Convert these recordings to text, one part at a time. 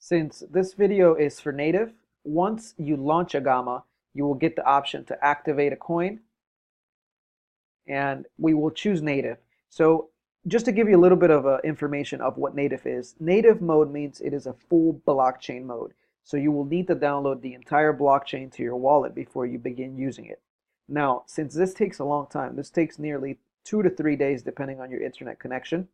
Since this video is for native, once you launch Agama, you will get the option to activate a coin, and we will choose native. So just to give you a little bit of information of what native is, native mode means it is a full blockchain mode. So you will need to download the entire blockchain to your wallet before you begin using it. Now, since this takes a long time, this takes nearly 2 to 3 days depending on your internet connection.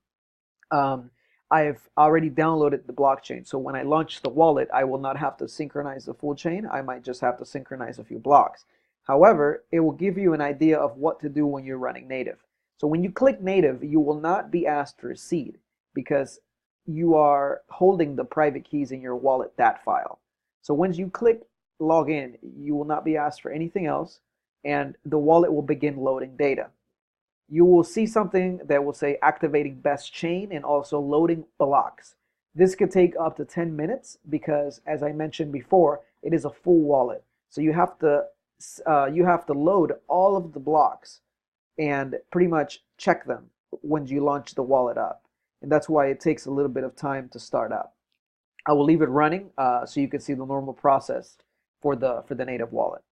I've already downloaded the blockchain. So when I launch the wallet, I will not have to synchronize the full chain. I might just have to synchronize a few blocks. However, it will give you an idea of what to do when you're running native. So when you click native, you will not be asked for a seed because you are holding the private keys in your wallet DAT file. So once you click login, you will not be asked for anything else, and the wallet will begin loading data. You will see something that will say activating best chain and also loading blocks. This could take up to 10 minutes because, as I mentioned before, it is a full wallet. So you have to load all of the blocks and pretty much check them when you launch the wallet up. And that's why it takes a little bit of time to start up. I will leave it running so you can see the normal process for the native wallet.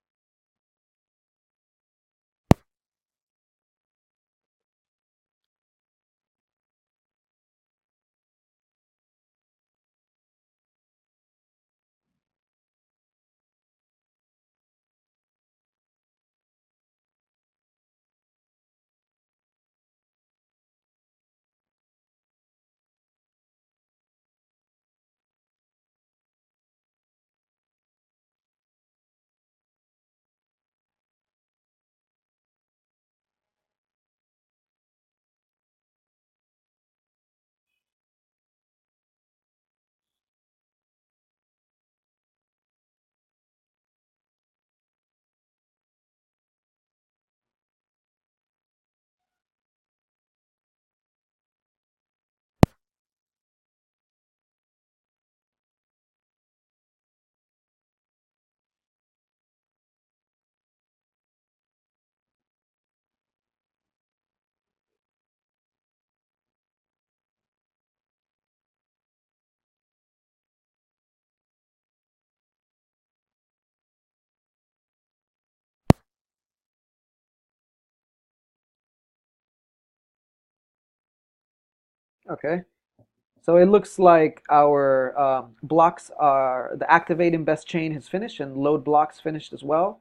Okay. So it looks like our blocks are, the activate and best chain has finished and load blocks finished as well.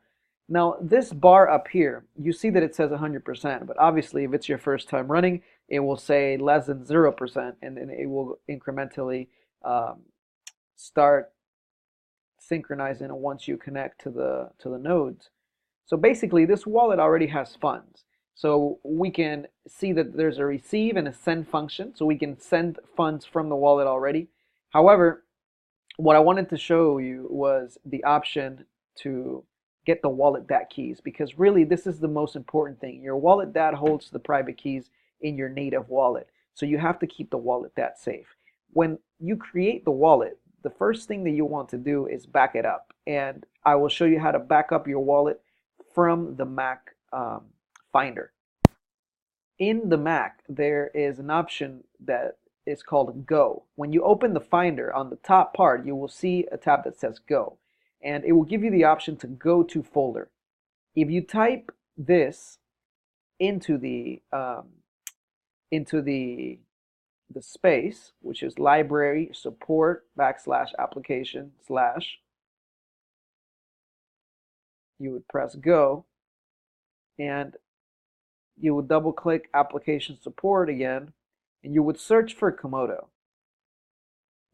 Now this bar up here, you see that it says 100%, but obviously if it's your first time running, it will say less than 0%, and then it will incrementally um, start synchronizing once you connect to the nodes. So basically this wallet already has funds. So we can see that there's a receive and a send function. So we can send funds from the wallet already. However, what I wanted to show you was the option to get the wallet DAT keys, because really this is the most important thing. Your wallet DAT holds the private keys in your native wallet. So you have to keep the wallet DAT safe. When you create the wallet, the first thing that you want to do is back it up. And I will show you how to back up your wallet from the Mac Finder. In the Mac, there is an option that is called Go. When you open the Finder, on the top part, you will see a tab that says Go. And it will give you the option to go to folder. If you type this into the space, which is library support / application / you would press Go, and you would double click application support again, and you would search for Komodo.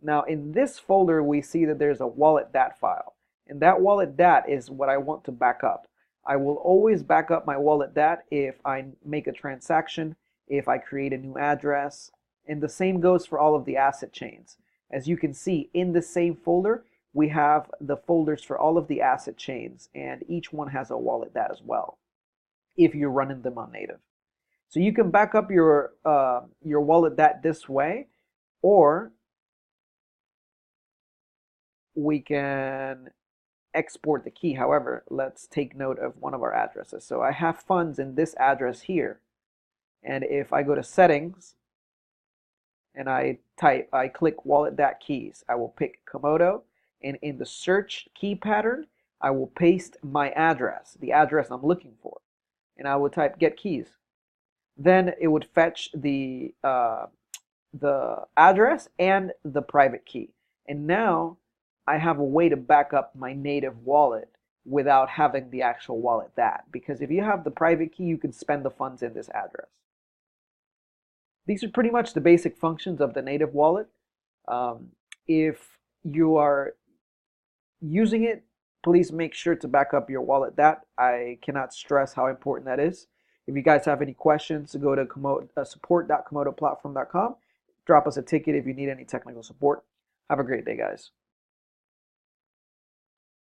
Now in this folder we see that there's a wallet DAT file, and that wallet DAT is what I want to back up. I will always back up my wallet DAT if I make a transaction, if I create a new address, and the same goes for all of the asset chains. As you can see, in the same folder we have the folders for all of the asset chains, and each one has a wallet DAT as well if you're running them on native. So you can back up your wallet DAT this way, or we can export the key. However, let's take note of one of our addresses. So I have funds in this address here, and if I go to settings and I click wallet.keys. I will pick Komodo, and in the search key pattern, I will paste my address, the address I'm looking for, and I will type get keys. Then it would fetch the address and the private key. And now I have a way to back up my native wallet without having the actual wallet because if you have the private key, you can spend the funds in this address. These are pretty much the basic functions of the native wallet. If you are using it, please make sure to back up your wallet. I cannot stress how important that is. If you guys have any questions, go to support.komodoplatform.com. Drop us a ticket if you need any technical support. Have a great day, guys.